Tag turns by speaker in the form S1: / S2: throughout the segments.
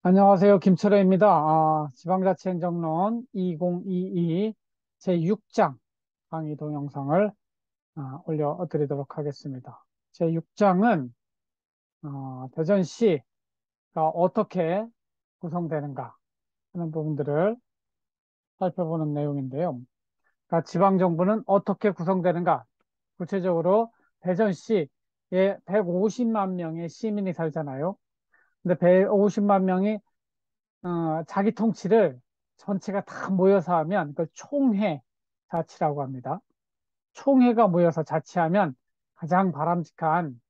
S1: 안녕하세요. 김철호입니다. 지방자치행정론 2022 제6장 강의 동영상을 올려드리도록 하겠습니다. 제6장은 대전시가 어떻게 구성되는가 하는 부분들을 살펴보는 내용인데요. 그러니까 지방정부는 어떻게 구성되는가? 구체적으로 대전시에 150만 명의 시민이 살잖아요. 근데 150만 명이 자기 통치를 전체가 다 모여서 하면 그걸 총회 자치라고 합니다. 총회가 모여서 자치하면 가장 바람직한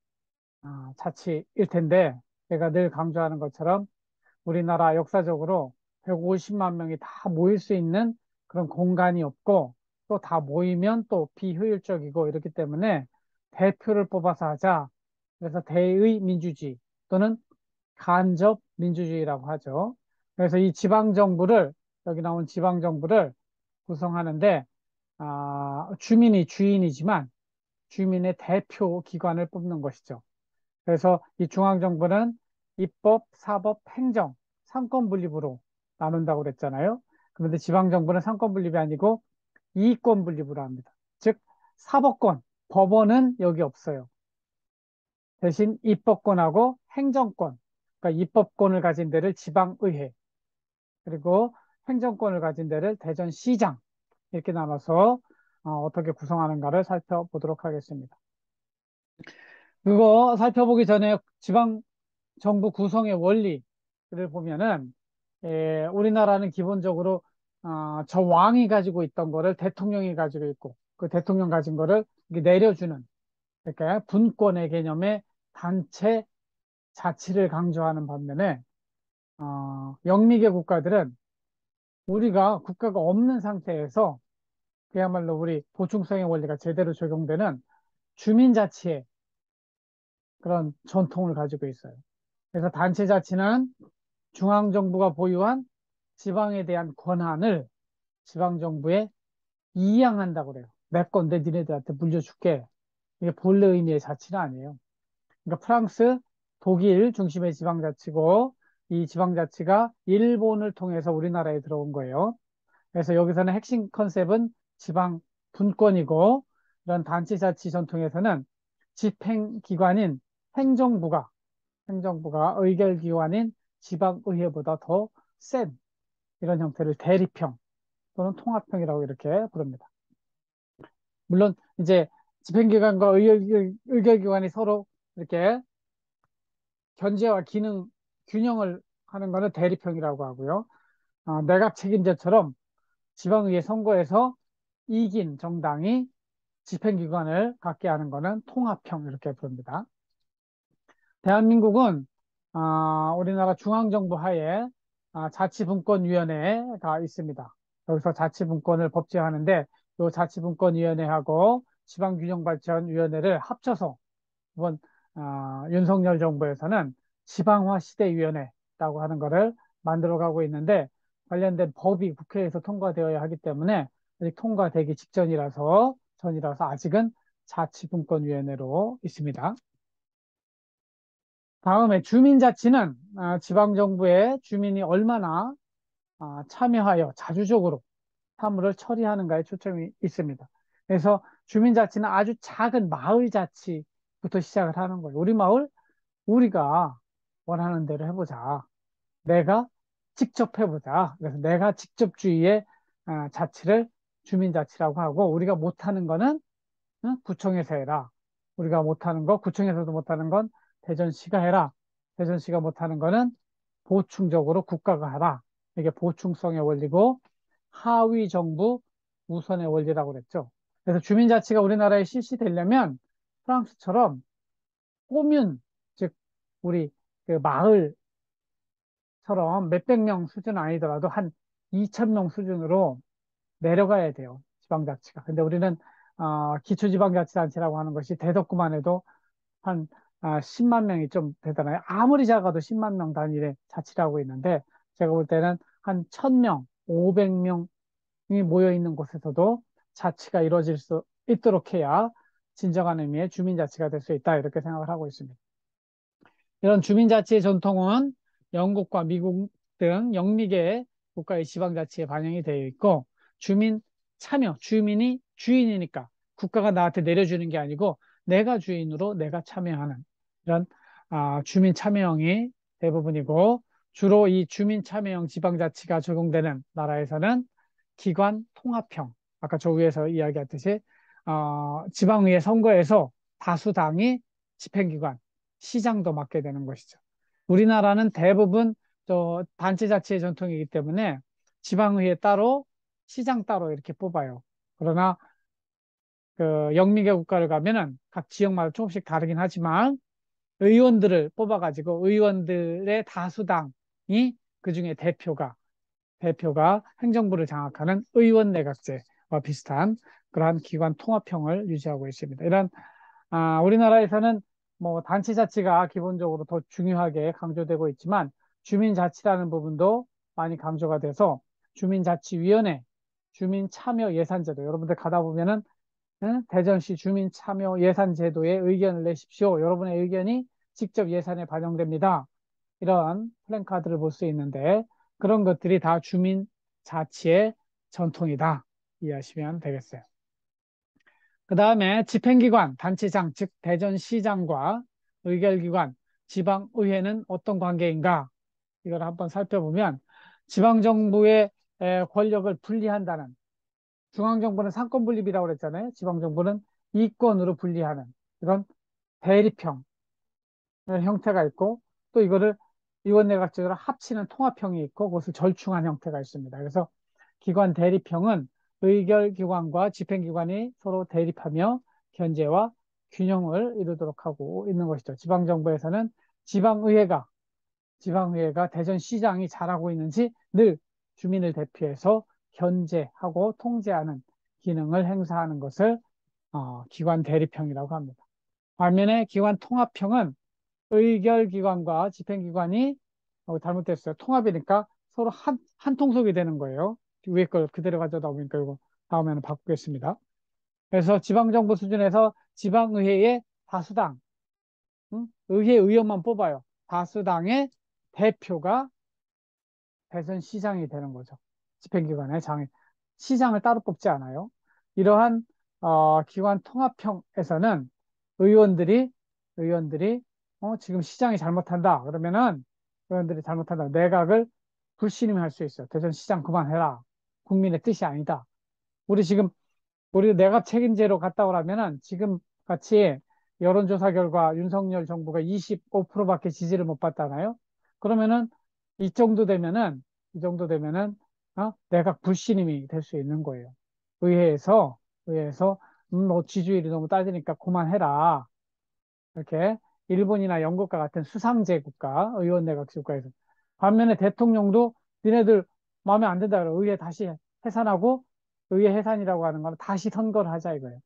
S1: 자치일 텐데 제가 늘 강조하는 것처럼 우리나라 역사적으로 150만 명이 다 모일 수 있는 그런 공간이 없고 또 다 모이면 또 비효율적이고 이렇기 때문에 대표를 뽑아서 하자. 그래서 대의 민주주의 또는 간접 민주주의라고 하죠. 그래서 이 지방정부를, 여기 나온 지방정부를 구성하는데, 주민이 주인이지만 주민의 대표 기관을 뽑는 것이죠. 그래서 이 중앙정부는 입법, 사법, 행정, 삼권 분립으로 나눈다고 그랬잖아요. 그런데 지방정부는 삼권 분립이 아니고 이권 분립으로 합니다. 즉, 사법권, 법원은 여기 없어요. 대신 입법권하고 행정권, 그러니까 입법권을 가진 데를 지방의회, 그리고 행정권을 가진 데를 대전시장, 이렇게 나눠서 어떻게 구성하는가를 살펴보도록 하겠습니다. 그거 살펴보기 전에 지방정부 구성의 원리를 보면은, 우리나라는 기본적으로 저 왕이 가지고 있던 거를 대통령이 가지고 있고, 그 대통령 가진 거를 이렇게 내려주는, 이렇게 분권의 개념의 단체 자치를 강조하는 반면에 영미계 국가들은 우리가 국가가 없는 상태에서 그야말로 우리 보충성의 원리가 제대로 적용되는 주민자치의 그런 전통을 가지고 있어요. 그래서 단체자치는 중앙정부가 보유한 지방에 대한 권한을 지방정부에 이양한다고 그래요. 내 건데 니네들한테 물려줄게. 이게 본래 의미의 자치는 아니에요. 그러니까 프랑스, 독일 중심의 지방자치고 이 지방자치가 일본을 통해서 우리나라에 들어온 거예요. 그래서 여기서는 핵심 컨셉은 지방 분권이고 이런 단체자치 전통에서는 집행기관인 행정부가 의결기관인 지방의회보다 더 센 이런 형태를 대립형 또는 통합형이라고 이렇게 부릅니다. 물론 이제 집행기관과 의결기관이 서로 이렇게 견제와 균형을 하는 것은 대립형이라고 하고요. 내각 책임제처럼 지방의회 선거에서 이긴 정당이 집행기관을 갖게 하는 것은 통합형 이렇게 부릅니다. 대한민국은 우리나라 중앙정부 하에 자치분권위원회가 있습니다. 여기서 자치분권을 법제화하는데 이 자치분권위원회하고 지방균형발전위원회를 합쳐서 이번 윤석열 정부에서는 지방화시대위원회라고 하는 것을 만들어가고 있는데 관련된 법이 국회에서 통과되어야 하기 때문에 아직 통과되기 전이라서 아직은 자치분권위원회로 있습니다. 다음에 주민자치는 지방정부의 주민이 얼마나 참여하여 자주적으로 사무를 처리하는가에 초점이 있습니다. 그래서 주민자치는 아주 작은 마을자치부터 시작을 하는 거예요. 우리 마을 우리가 원하는 대로 해보자. 내가 직접 해보자. 그래서 내가 직접주의의 자치를 주민자치라고 하고 우리가 못하는 거는 구청에서 해라. 우리가 못하는 거, 구청에서도 못하는 건 대전시가 해라. 대전시가 못하는 거는 보충적으로 국가가 하라. 이게 보충성의 원리고 하위 정부 우선의 원리라고 그랬죠. 그래서 주민자치가 우리나라에 실시되려면 프랑스처럼 꼬뮨, 즉 우리 그 마을처럼 몇백 명 수준 아니더라도 한 2천 명 수준으로 내려가야 돼요. 지방자치가. 근데 우리는 기초지방자치단체라고 하는 것이 대덕구만 해도 한 10만 명이 좀 되잖아요. 아무리 작아도 10만 명 단위의 자치를 하고 있는데 제가 볼 때는 한 1000명, 500명이 모여 있는 곳에서도 자치가 이루어질 수 있도록 해야 진정한 의미의 주민자치가 될 수 있다. 이렇게 생각을 하고 있습니다. 이런 주민자치의 전통은 영국과 미국 등 영미계 국가의 지방자치에 반영이 되어 있고, 주민 참여, 주민이 주인이니까 국가가 나한테 내려주는 게 아니고 내가 주인으로 내가 참여하는 이런 주민 참여형이 대부분이고, 주로 이 주민 참여형 지방자치가 적용되는 나라에서는 기관 통합형, 아까 저 위에서 이야기했듯이 지방의회 선거에서 다수당이 집행기관, 시장도 맡게 되는 것이죠. 우리나라는 대부분 단체자치의 전통이기 때문에 지방의회 따로, 시장 따로 이렇게 뽑아요. 그러나 그 영미계 국가를 가면은 각 지역마다 조금씩 다르긴 하지만 의원들을 뽑아가지고 의원들의 다수당이 그중에 대표가 행정부를 장악하는 의원 내각제와 비슷한 그러한 기관 통합형을 유지하고 있습니다. 우리나라에서는 뭐 단체자치가 기본적으로 더 중요하게 강조되고 있지만 주민자치라는 부분도 많이 강조가 돼서 주민자치위원회, 주민참여예산제도 여러분들 가다 보면은 대전시 주민참여예산제도에 의견을 내십시오. 여러분의 의견이 직접 예산에 반영됩니다. 이런 플랜카드를 볼 수 있는데 그런 것들이 다 주민자치의 전통이다. 이해하시면 되겠어요. 그 다음에 집행기관, 단체장, 즉 대전시장과 의결기관, 지방의회는 어떤 관계인가? 이걸 한번 살펴보면 지방정부의 권력을 분리한다는, 중앙정부는 상권분립이라고 그랬잖아요. 지방정부는 이권으로 분리하는 이런 대립형 형태가 있고, 또 이거를 의원내각제로 합치는 통합형이 있고, 그것을 절충한 형태가 있습니다. 그래서 기관 대립형은 의결기관과 집행기관이 서로 대립하며 견제와 균형을 이루도록 하고 있는 것이죠. 지방정부에서는 지방의회가, 대전시장이 잘하고 있는지 늘 주민을 대표해서 견제하고 통제하는 기능을 행사하는 것을 기관 대립형이라고 합니다. 반면에 기관 통합형은 의결기관과 집행기관이 잘못됐어요. 통합이니까 서로 한 통속이 되는 거예요. 위에 걸 그대로 가져다 보니까 이거 다음에는 바꾸겠습니다. 그래서 지방정부 수준에서 지방의회의 다수당, 의회 의원만 뽑아요. 다수당의 대표가 대선시장이 되는 거죠. 집행기관의 시장을 따로 뽑지 않아요. 이러한 기관 통합형에서는 의원들이 지금 시장이 잘못한다 그러면은 의원들이 잘못한다 내각을 불신임할 수 있어요. 대전시장 그만해라. 국민의 뜻이 아니다. 우리 지금 우리 내각 책임제로 갔다 오라면은 지금 같이 여론조사 결과 윤석열 정부가 25%밖에 지지를 못 받잖아요. 그러면은 이 정도 되면은 내각 불신임이 될 수 있는 거예요. 의회에서 너 지지율이 너무 따지니까 그만해라. 이렇게 일본이나 영국과 같은 수상제 국가, 의원 내각 국가에서. 반면에 대통령도 니네들 마음에 안 든다 그래. 의회 다시 해산하고 의회 해산이라고 하는 거는 다시 선거를 하자 이거예요.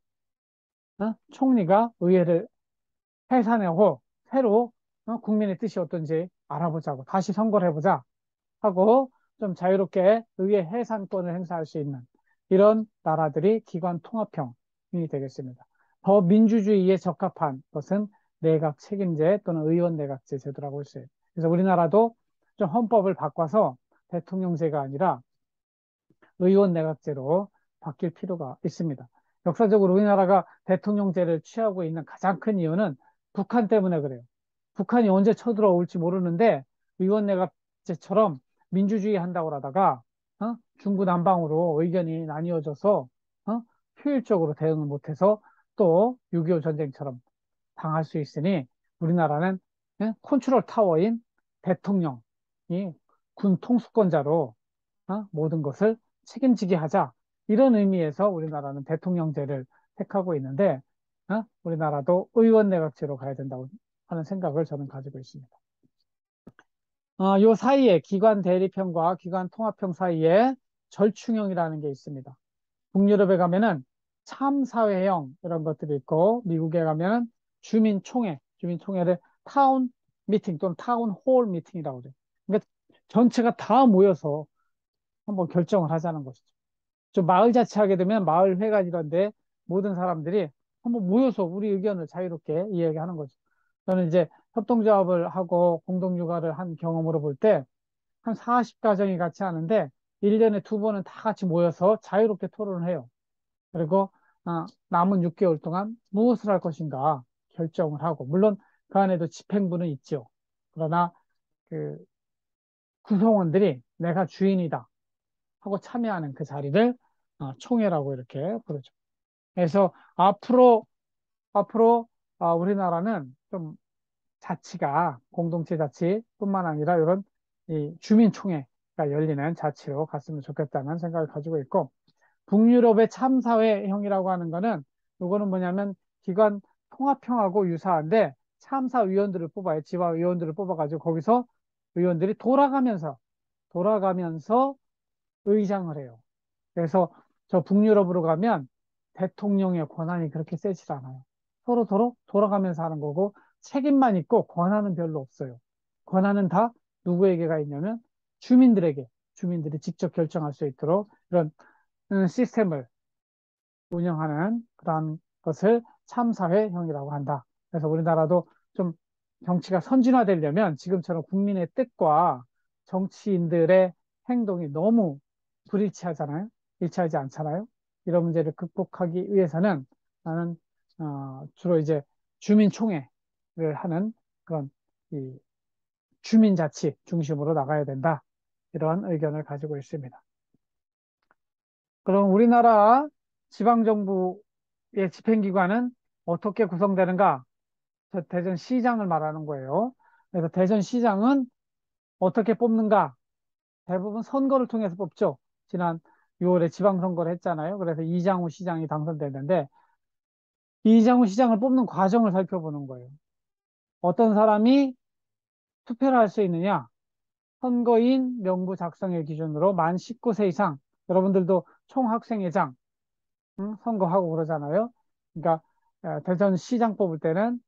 S1: 총리가 의회를 해산하고 새로 국민의 뜻이 어떤지 알아보자고 다시 선거를 해보자 하고 좀 자유롭게 의회 해산권을 행사할 수 있는 이런 나라들이 기관 통합형이 되겠습니다. 더 민주주의에 적합한 것은 내각 책임제 또는 의원 내각제 제도라고 할 수 있어요. 그래서 우리나라도 좀 헌법을 바꿔서 대통령제가 아니라 의원 내각제로 바뀔 필요가 있습니다. 역사적으로 우리나라가 대통령제를 취하고 있는 가장 큰 이유는 북한 때문에 그래요. 북한이 언제 쳐들어올지 모르는데 의원 내각제처럼 민주주의 한다고 하다가 중구난방으로 의견이 나뉘어져서 효율적으로 대응을 못해서 또 6.25 전쟁처럼 당할 수 있으니 우리나라는 컨트롤 타워인 대통령이 군 통수권자로 모든 것을 책임지게 하자. 이런 의미에서 우리나라는 대통령제를 택하고 있는데, 우리나라도 의원 내각제로 가야 된다고 하는 생각을 저는 가지고 있습니다. 요 사이에 기관 대립형과 기관 통합형 사이에 절충형이라는 게 있습니다. 북유럽에 가면은 참사회형 이런 것들이 있고, 미국에 가면은 주민총회를 타운 미팅 또는 타운홀 미팅이라고 그래요. 그러니까 전체가 다 모여서 한번 결정을 하자는 것이죠. 좀 마을 자치하게 되면 마을회관 이런데 모든 사람들이 한번 모여서 우리 의견을 자유롭게 이야기하는 거죠. 저는 이제 협동조합을 하고 공동육아를 한 경험으로 볼 때 한 40가정이 같이 하는데 1년에 2번은 다 같이 모여서 자유롭게 토론을 해요. 그리고 남은 6개월 동안 무엇을 할 것인가 결정을 하고, 물론 그 안에도 집행부는 있죠. 그러나 그 구성원들이 내가 주인이다 하고 참여하는 그 자리를 총회라고 이렇게 부르죠. 그래서 앞으로 우리나라는 좀 자치가 공동체 자치뿐만 아니라 이런 이 주민총회가 열리는 자치로 갔으면 좋겠다는 생각을 가지고 있고, 북유럽의 참사회형이라고 하는 거는, 이거는 뭐냐면 기관 통합형하고 유사한데 참사위원들을 뽑아요. 지방의원들을 뽑아가지고 거기서 의원들이 돌아가면서 의장을 해요. 그래서 저 북유럽으로 가면 대통령의 권한이 그렇게 세질 않아요. 서로 돌아가면서 하는 거고, 책임만 있고 권한은 별로 없어요. 권한은 다 누구에게가 있냐면 주민들이 직접 결정할 수 있도록 이런 시스템을 운영하는 그러한 것을 참사회형이라고 한다. 그래서 우리나라도 좀 정치가 선진화되려면 지금처럼 국민의 뜻과 정치인들의 행동이 너무 불일치하잖아요. 일치하지 않잖아요. 이런 문제를 극복하기 위해서는 나는 주로 이제 주민총회를 하는 그런 이 주민자치 중심으로 나가야 된다. 이런 의견을 가지고 있습니다. 그럼 우리나라 지방정부의 집행기관은 어떻게 구성되는가? 저 대전시장을 말하는 거예요. 그래서 대전시장은 어떻게 뽑는가? 대부분 선거를 통해서 뽑죠. 지난 6월에 지방선거를 했잖아요. 그래서 이장우 시장이 당선됐는데, 이장우 시장을 뽑는 과정을 살펴보는 거예요. 어떤 사람이 투표를 할 수 있느냐? 선거인 명부 작성일 기준으로 만 19세 이상, 여러분들도 총학생회장 선거하고 그러잖아요. 그러니까 대전시장 뽑을 때는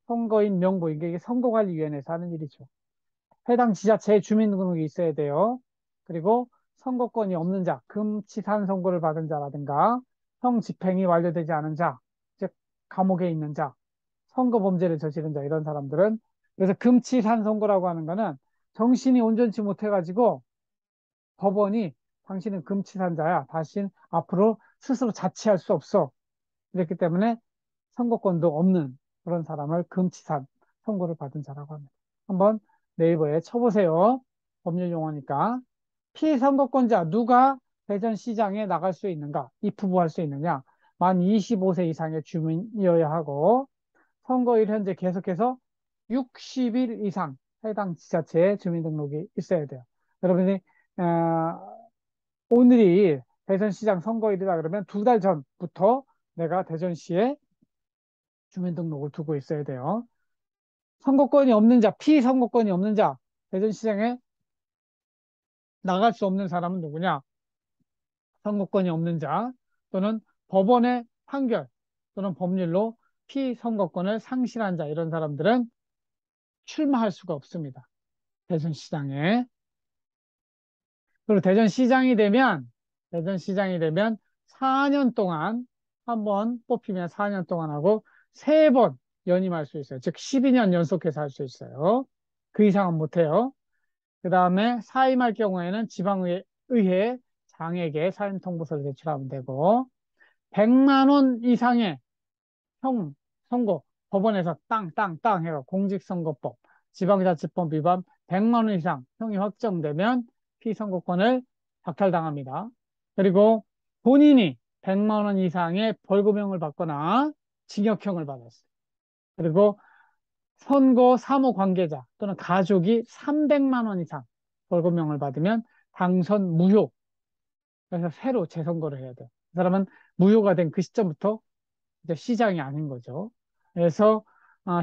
S1: 선거인 명부, 이게 선거관리위원회에서 하는 일이죠. 해당 지자체에 주민등록이 있어야 돼요. 그리고 선거권이 없는 자, 금치산 선고를 받은 자라든가 형 집행이 완료되지 않은 자, 즉 감옥에 있는 자, 선거 범죄를 저지른 자, 이런 사람들은, 그래서 금치산 선고라고 하는 거는 정신이 온전치 못해가지고 법원이 당신은 금치산자야, 다신 앞으로 스스로 자치할 수 없어, 이랬기 때문에 선거권도 없는 그런 사람을 금치산 선고를 받은 자라고 합니다. 한번 네이버에 쳐보세요. 법률 용어니까. 피선거권자, 누가 대전시장에 나갈 수 있는가? 입후보할 수 있느냐? 만 25세 이상의 주민이어야 하고, 선거일 현재 계속해서 60일 이상 해당 지자체에 주민등록이 있어야 돼요. 여러분이 오늘이 대전시장 선거일이다 그러면 2달 전부터 내가 대전시에 주민등록을 두고 있어야 돼요. 선거권이 없는 자, 피선거권이 없는 자, 대전시장에 나갈 수 없는 사람은 누구냐? 선거권이 없는 자, 또는 법원의 판결, 또는 법률로 피선거권을 상실한 자, 이런 사람들은 출마할 수가 없습니다. 대전시장에. 그리고 대전시장이 되면 4년 동안, 한 번 뽑히면 4년 동안 하고, 3번 연임할 수 있어요. 즉, 12년 연속해서 할 수 있어요. 그 이상은 못해요. 그 다음에 사임할 경우에는 지방의회 장에게 사임 통보서를 제출하면 되고, 100만 원 이상의 형 선고, 법원에서 땅 해가 공직선거법, 지방자치법 위반 100만 원 이상 형이 확정되면 피선거권을 박탈당합니다. 그리고 본인이 100만 원 이상의 벌금형을 받거나 징역형을 받았어요. 그리고 선거 사무 관계자 또는 가족이 300만 원 이상 벌금형을 받으면 당선 무효. 그래서 새로 재선거를 해야 돼요. 그 사람은 무효가 된 그 시점부터 이제 시장이 아닌 거죠. 그래서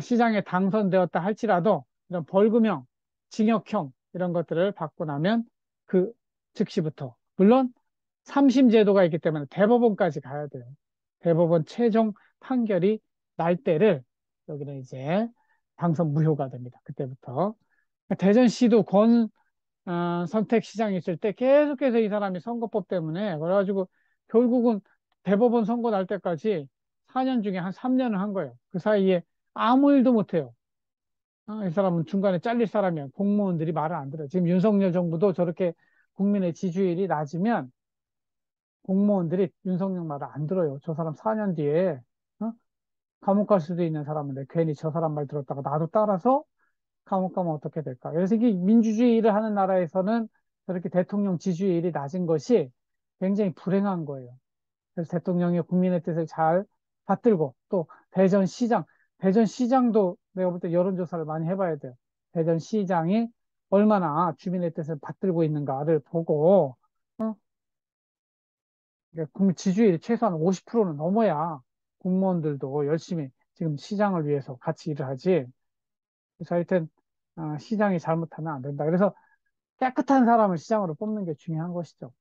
S1: 시장에 당선되었다 할지라도 이런 벌금형, 징역형 이런 것들을 받고 나면 그 즉시부터, 물론 3심 제도가 있기 때문에 대법원까지 가야 돼요. 대법원 최종 판결이 날 때를 여기는 이제 당선 무효가 됩니다. 그때부터. 대전시도 선택시장이 있을 때 계속해서 이 사람이 선거법 때문에 그래가지고 결국은 대법원 선고 날 때까지 4년 중에 한 3년을 한 거예요. 그 사이에 아무 일도 못해요. 이 사람은 중간에 잘릴 사람이야. 공무원들이 말을 안 들어요. 지금 윤석열 정부도 저렇게 국민의 지지율이 낮으면 공무원들이 윤석열 말을 안 들어요. 저 사람 4년 뒤에 어? 감옥 갈 수도 있는 사람인데 괜히 저 사람 말 들었다가 나도 따라서 감옥 가면 어떻게 될까? 그래서 이게 민주주의를 하는 나라에서는 저렇게 대통령 지지율이 낮은 것이 굉장히 불행한 거예요. 그래서 대통령이 국민의 뜻을 잘 받들고 또 대전시장, 대전시장도 내가 볼 때 여론조사를 많이 해봐야 돼요. 대전시장이 얼마나 주민의 뜻을 받들고 있는가를 보고 어? 국민 지지율이 최소한 50%는 넘어야 공무원들도 열심히 지금 시장을 위해서 같이 일을 하지. 그래서 하여튼 시장이 잘못하면 안 된다. 그래서 깨끗한 사람을 시장으로 뽑는 게 중요한 것이죠.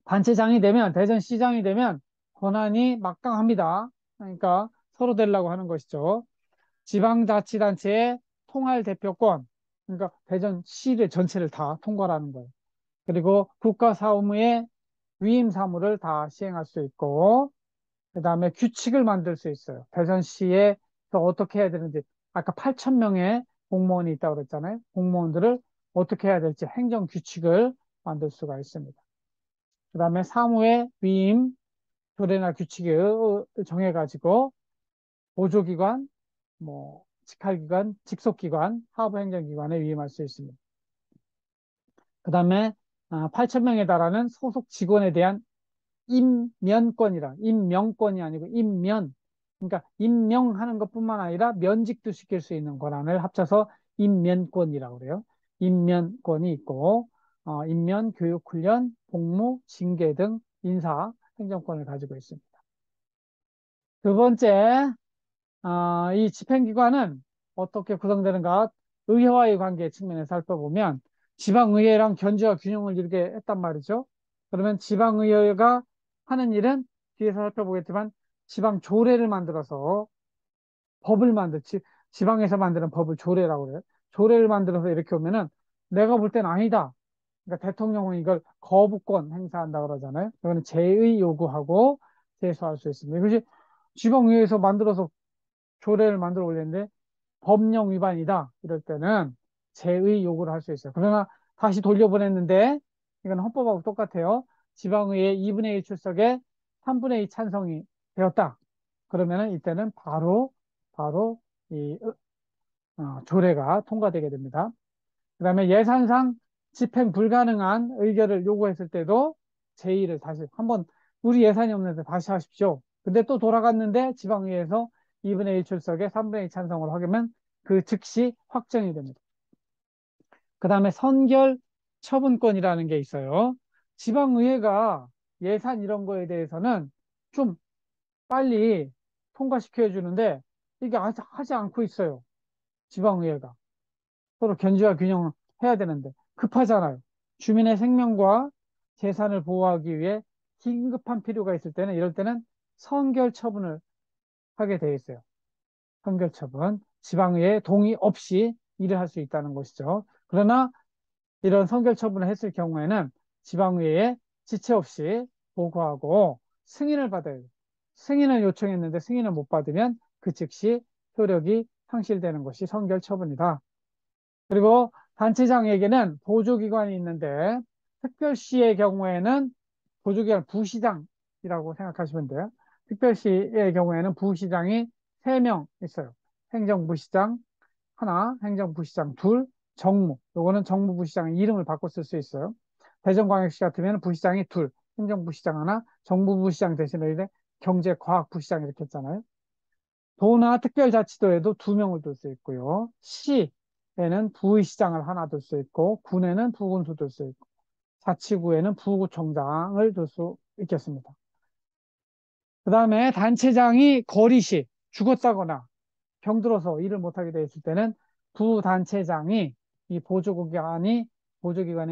S1: 단체장이 되면, 대전시장이 되면 권한이 막강합니다. 그러니까 서로 되려고 하는 것이죠. 지방자치단체의 통할대표권, 그러니까 대전시를 전체를 다 통과하는 거예요. 그리고 국가사무의 위임사무를 다 시행할 수 있고, 그 다음에 규칙을 만들 수 있어요. 대전시에서 어떻게 해야 되는지, 아까 8천 명의 공무원이 있다고 그랬잖아요. 공무원들을 어떻게 해야 될지 행정 규칙을 만들 수가 있습니다. 그 다음에 사무의 위임, 조례나 규칙을 정해가지고 보조기관, 뭐 직할기관, 직속기관, 하부행정기관에 위임할 수 있습니다. 그 다음에 8천 명에 달하는 소속 직원에 대한 임면권이라, 임명권이 아니고 임면. 그러니까 임명하는 것뿐만 아니라 면직도 시킬 수 있는 권한을 합쳐서 임면권이라고 그래요. 임면권이 있고, 임면, 교육, 훈련, 복무, 징계 등 인사, 행정권을 가지고 있습니다. 두 번째, 이 집행기관은 어떻게 구성되는가? 의회와의 관계 측면에서 살펴보면 지방의회랑 견제와 균형을 이루게 했단 말이죠. 그러면 지방의회가 하는 일은 뒤에서 살펴보겠지만 지방 조례를 만들어서 법을 지방에서 만드는 법을 조례라고 그래요. 조례를 만들어서 이렇게 오면은 내가 볼 땐 아니다. 그러니까 대통령은 이걸 거부권 행사한다 그러잖아요. 이거는 제의 요구하고 제소할 수 있습니다. 이것이 지방의회에서 만들어서 조례를 만들어 올렸는데 법령 위반이다. 이럴 때는 제의 요구를 할 수 있어요. 그러나 다시 돌려보냈는데 이건 헌법하고 똑같아요. 지방의회 2분의 1 출석에 3분의 2 찬성이 되었다. 그러면은 이때는 바로 이 조례가 통과되게 됩니다. 그다음에 예산상 집행 불가능한 의결을 요구했을 때도 제의를 다시 한번 우리 예산이 없는데 다시 하십시오. 근데 또 돌아갔는데 지방의회에서 2분의 1 출석에 3분의 2 찬성을 하면 그 즉시 확정이 됩니다. 그 다음에 선결 처분권이라는 게 있어요. 지방의회가 예산 이런 거에 대해서는 좀 빨리 통과시켜 주는데 이게 아직 하지 않고 있어요. 지방의회가. 서로 견제와 균형을 해야 되는데 급하잖아요. 주민의 생명과 재산을 보호하기 위해 긴급한 필요가 있을 때는 이럴 때는 선결 처분을 하게 되어 있어요. 선결 처분. 지방의회 동의 없이 일을 할 수 있다는 것이죠. 그러나 이런 선결 처분을 했을 경우에는 지방의회에 지체 없이 보고하고 승인을 받아야 돼요. 승인을 요청했는데 승인을 못 받으면 그 즉시 효력이 상실되는 것이 선결 처분이다. 그리고 단체장에게는 보조기관이 있는데 특별시의 경우에는 보조기관 부시장이라고 생각하시면 돼요. 특별시의 경우에는 부시장이 3명 있어요. 행정부시장 하나, 행정부시장 둘, 정무. 요거는 정무부시장 이름을 바꿔 쓸 수 있어요. 대전광역시 같으면 부시장이 둘, 행정부시장 하나, 정무부시장 대신에 이제 경제과학부시장 이렇게 했잖아요. 도나 특별자치도에도 2명을 둘 수 있고요. 시에는 부의시장을 하나 둘 수 있고, 군에는 부군수 둘 수 있고, 자치구에는 부구청장을 둘 수 있겠습니다. 그 다음에 단체장이 거리시, 죽었다거나 병들어서 일을 못하게 돼 있을 때는 부단체장이 이 보조기관인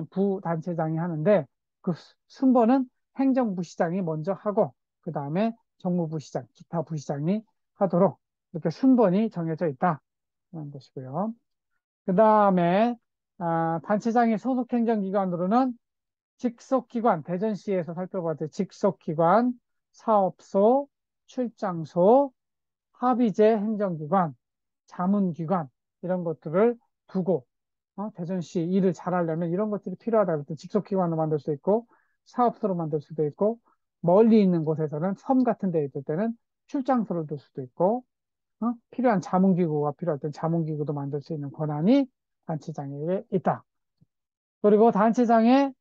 S1: 부단체장이 하는데 그 순번은 행정부시장이 먼저 하고 그 다음에 정무부시장, 기타 부시장이 하도록 이렇게 순번이 정해져 있다. 그런 것이고요. 그 다음에 단체장의 소속 행정기관으로는 직속기관, 대전시에서 살펴봤을 때 직속기관, 사업소, 출장소, 합의제 행정기관, 자문기관 이런 것들을 두고 대전시 일을 잘하려면 이런 것들이 필요하다. 그랬더니 직속기관으로 만들 수 있고 사업소로 만들 수도 있고 멀리 있는 곳에서는 섬 같은 데 있을 때는 출장소를 둘 수도 있고 필요한 자문기구가 필요할 땐 자문기구도 만들 수 있는 권한이 단체장에게 있다. 그리고 단체장의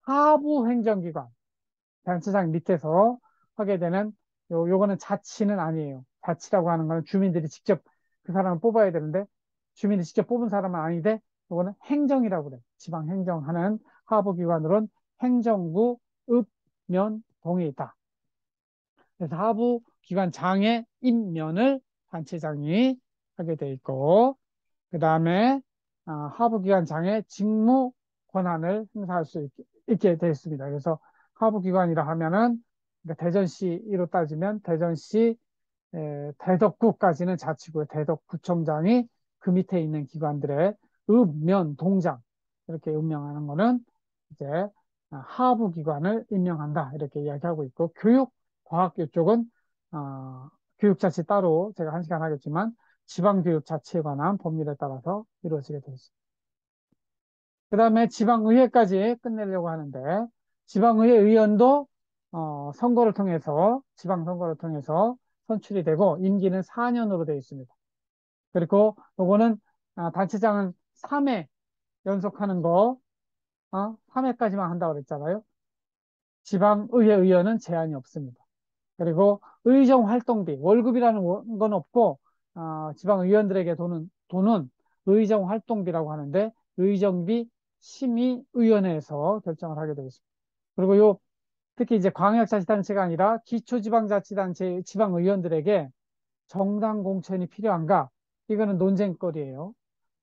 S1: 하부 행정기관, 단체장 밑에서 하게 되는 요거는 자치는 아니에요. 자치라고 하는 거는 주민들이 직접 그 사람을 뽑아야 되는데 주민이 직접 뽑은 사람은 아닌데 요거는 행정이라고 그래요. 지방 행정하는 하부 기관으로는 행정부, 읍, 면, 동이 있다. 그래서 하부 기관 장의 임면을 단체장이 하게 돼 있고 그 다음에 하부기관장의 직무 권한을 행사할 수 있게 되어 있습니다. 그래서 하부기관이라 하면은 그러니까 대전시로 따지면 대전시 대덕구까지는 자치구의 대덕구청장이 그 밑에 있는 기관들의 읍면 동장 이렇게 임명하는 거는 이제 하부기관을 임명한다 이렇게 이야기하고 있고 교육, 과학 이쪽은 교육자치 따로 제가 한 시간 하겠지만 지방교육자치에 관한 법률에 따라서 이루어지게 되어 있습니다. 그 다음에 지방의회까지 끝내려고 하는데 지방의회 의원도 선거를 통해서 지방선거를 통해서 선출이 되고 임기는 4년으로 되어 있습니다. 그리고 요거는 단체장은 3회 연속하는 거 3회까지만 한다고 그랬잖아요. 지방의회 의원은 제한이 없습니다. 그리고 의정 활동비, 월급이라는 건 없고, 지방의원들에게 돈은 의정 활동비라고 하는데, 의정비 심의위원회에서 결정을 하게 되어 있습니다. 그리고 특히 이제 광역자치단체가 아니라 기초지방자치단체 지방의원들에게 정당 공천이 필요한가? 이거는 논쟁거리예요.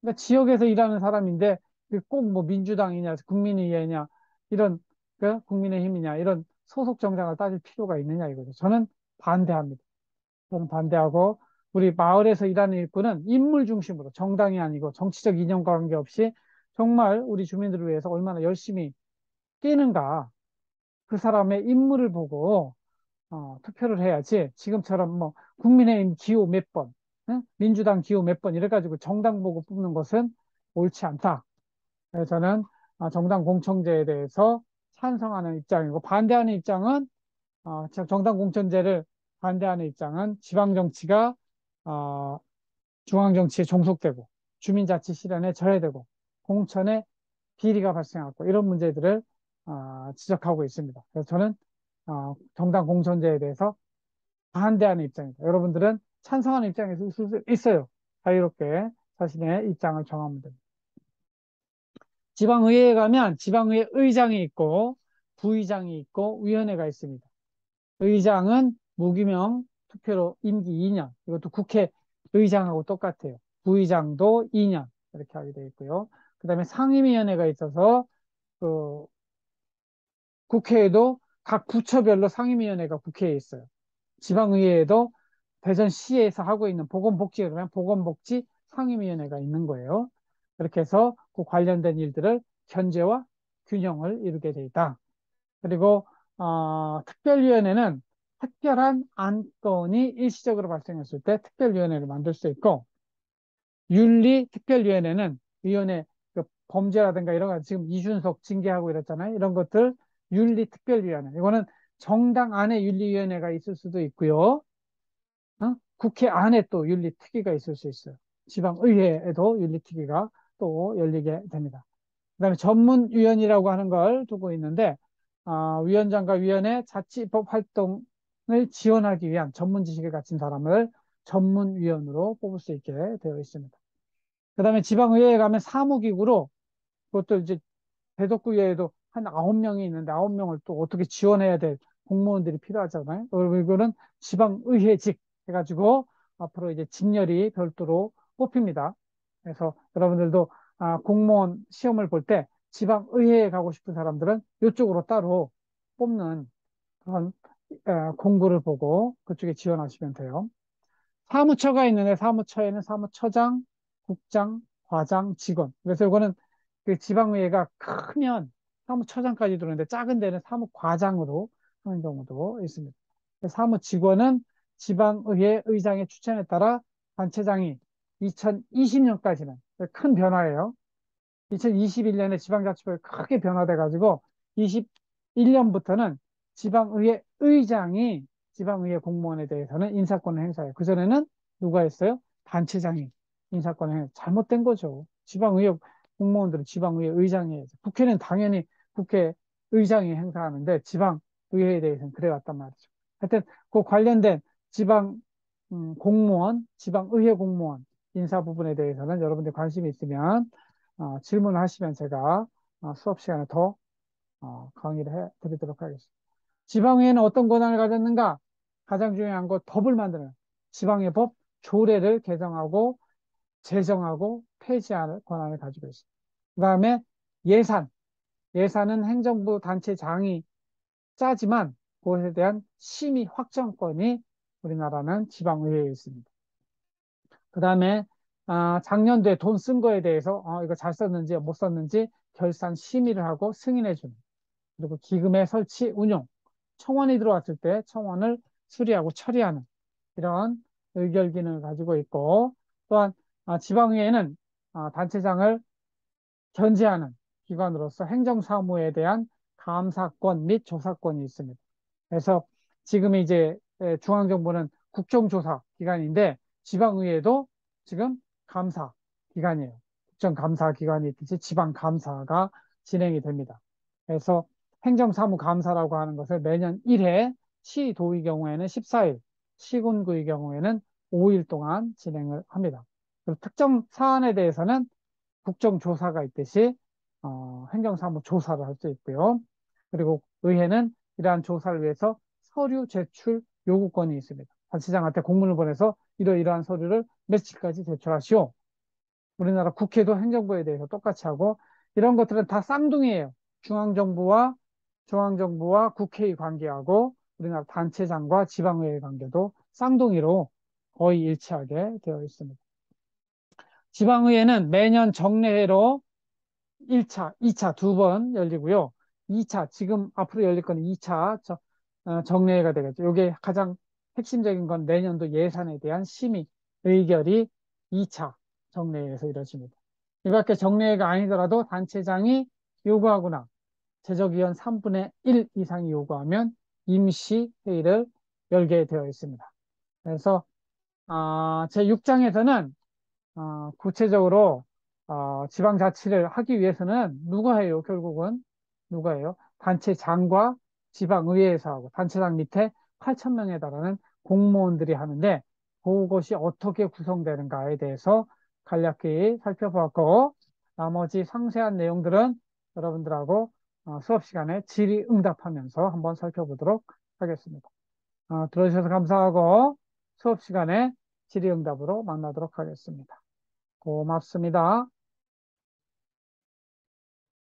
S1: 그러니까 지역에서 일하는 사람인데 꼭 뭐 민주당이냐, 국민의회냐, 이런 국민의힘이냐 이런 소속 정당을 따질 필요가 있느냐 이거죠. 저는 반대합니다. 저는 반대하고 우리 마을에서 일하는 일꾼은 인물 중심으로 정당이 아니고 정치적 이념과 관계없이 정말 우리 주민들을 위해서 얼마나 열심히 뛰는가 그 사람의 인물을 보고 투표를 해야지 지금처럼 뭐 국민의힘 기호 몇 번, 응? 민주당 기호 몇 번 이래가지고 정당 보고 뽑는 것은 옳지 않다. 그래서 저는 정당 공천제에 대해서 찬성하는 입장이고 반대하는 입장은 정당 공천제를 반대하는 입장은 지방 정치가 어, 중앙 정치에 종속되고 주민자치 실현에 저해되고 공천에 비리가 발생하고 이런 문제들을 지적하고 있습니다. 그래서 저는 정당 공천제에 대해서 반대하는 입장입니다. 여러분들은 찬성하는 입장에서 있을 수 있어요. 자유롭게 자신의 입장을 정하면 됩니다. 지방의회에 가면 지방의회 의장이 있고 부의장이 있고 위원회가 있습니다. 의장은 무기명 투표로 임기 2년. 이것도 국회 의장하고 똑같아요. 부의장도 2년 이렇게 하게 되어 있고요. 그 다음에 상임위원회가 있어서 그 국회에도 각 부처별로 상임위원회가 국회에 있어요. 지방의회에도 대전시에서 하고 있는 보건복지에 그러면 보건복지 상임위원회가 있는 거예요. 그렇게 해서 그 관련된 일들을 견제와 균형을 이루게 돼 있다. 그리고 특별위원회는 특별한 안건이 일시적으로 발생했을 때 특별위원회를 만들 수 있고 윤리특별위원회는 위원회 그 범죄라든가 이런 거 지금 이준석 징계하고 이랬잖아요. 이런 것들 윤리특별위원회 이거는 정당 안에 윤리위원회가 있을 수도 있고요. 국회 안에 또 윤리특위가 있을 수 있어요. 지방의회에도 윤리특위가 또 열리게 됩니다. 그다음에 전문위원이라고 하는 걸 두고 있는데 위원장과 위원회 자치법 활동을 지원하기 위한 전문 지식을 가진 사람을 전문위원으로 뽑을 수 있게 되어 있습니다. 그다음에 지방의회에 가면 사무기구로 그것도 이제 대덕구의회에도 한 9명이 있는데 9명을 또 어떻게 지원해야 될 공무원들이 필요하잖아요. 그리고 이거는 지방의회직 해가지고 앞으로 이제 직렬이 별도로 뽑힙니다. 그래서 여러분들도 공무원 시험을 볼 때 지방의회에 가고 싶은 사람들은 이쪽으로 따로 뽑는 그런 공고를 보고 그쪽에 지원하시면 돼요. 사무처가 있는데 사무처에는 사무처장, 국장, 과장, 직원. 그래서 이거는 그 지방의회가 크면 사무처장까지 들어오는데 작은 데는 사무과장으로 하는 경우도 있습니다. 사무직원은 지방의회 의장의 추천에 따라 단체장이 2020년까지는 큰 변화예요. 2021년에 지방자치법이 크게 변화돼 가지고 21년부터는 지방의회 의장이 지방의회 공무원에 대해서는 인사권을 행사해요. 그전에는 누가 했어요? 단체장이 인사권을 행사. 잘못된 거죠. 지방의회 공무원들은 지방의회 의장이 해야죠. 국회는 당연히 국회 의장이 행사하는데 지방의회에 대해서는 그래왔단 말이죠. 하여튼 그 관련된 지방 공무원, 지방의회 공무원 인사 부분에 대해서는 여러분들 관심이 있으면 질문을 하시면 제가 수업 시간에 더 강의를 해 드리도록 하겠습니다. 지방의회는 어떤 권한을 가졌는가? 가장 중요한 거 법을 만드는 지방의 법, 조례를 개정하고 제정하고 폐지하는 권한을 가지고 있습니다. 그 다음에 예산, 예산은 행정부 단체장이 짜지만 그것에 대한 심의 확정권이 우리나라는 지방의회에 있습니다. 그 다음에 작년도에 돈 쓴 거에 대해서 이거 잘 썼는지 못 썼는지 결산 심의를 하고 승인해 주는, 그리고 기금의 설치 운용, 청원이 들어왔을 때 청원을 수리하고 처리하는 이런 의결 기능을 가지고 있고, 또한 지방의회는 단체장을 견제하는 기관으로서 행정사무에 대한 감사권 및 조사권이 있습니다. 그래서 지금 이제 중앙정부는 국정조사 기관인데 지방의회도 지금 감사 기관이에요. 국정감사 기관이 있듯이 지방감사가 진행이 됩니다. 그래서 행정사무감사라고 하는 것을 매년 1회, 시도의 경우에는 14일, 시군구의 경우에는 5일 동안 진행을 합니다. 그리고 특정 사안에 대해서는 국정조사가 있듯이 행정사무 조사를 할 수 있고요. 그리고 의회는 이러한 조사를 위해서 서류 제출 요구권이 있습니다. 단체장한테 공문을 보내서 이러이러한 서류를 며칠까지 제출하시오. 우리나라 국회도 행정부에 대해서 똑같이 하고, 이런 것들은 다 쌍둥이에요. 중앙정부와 중앙정부와 국회의 관계하고 우리나라 단체장과 지방의회의 관계도 쌍둥이로 거의 일치하게 되어 있습니다. 지방의회는 매년 정례회로 1차, 2차 두 번 열리고요. 2차, 지금 앞으로 열릴 건 2차 정례회가 되겠죠. 이게 가장 핵심적인 건 내년도 예산에 대한 심의, 의결이 2차 정례회에서 이루어집니다. 이 밖에 정례회가 아니더라도 단체장이 요구하거나 제적위원 3분의 1 이상이 요구하면 임시회의를 열게 되어 있습니다. 그래서 제6장에서는 구체적으로 지방자치를 하기 위해서는 누가 해요? 결국은 누가 해요? 단체장과 지방의회에서 하고 단체장 밑에 8천 명에 달하는 공무원들이 하는데 그것이 어떻게 구성되는가에 대해서 간략히 살펴보았고, 나머지 상세한 내용들은 여러분들하고 수업 시간에 질의응답하면서 한번 살펴보도록 하겠습니다. 들어주셔서 감사하고 수업 시간에 질의응답으로 만나도록 하겠습니다. 고맙습니다.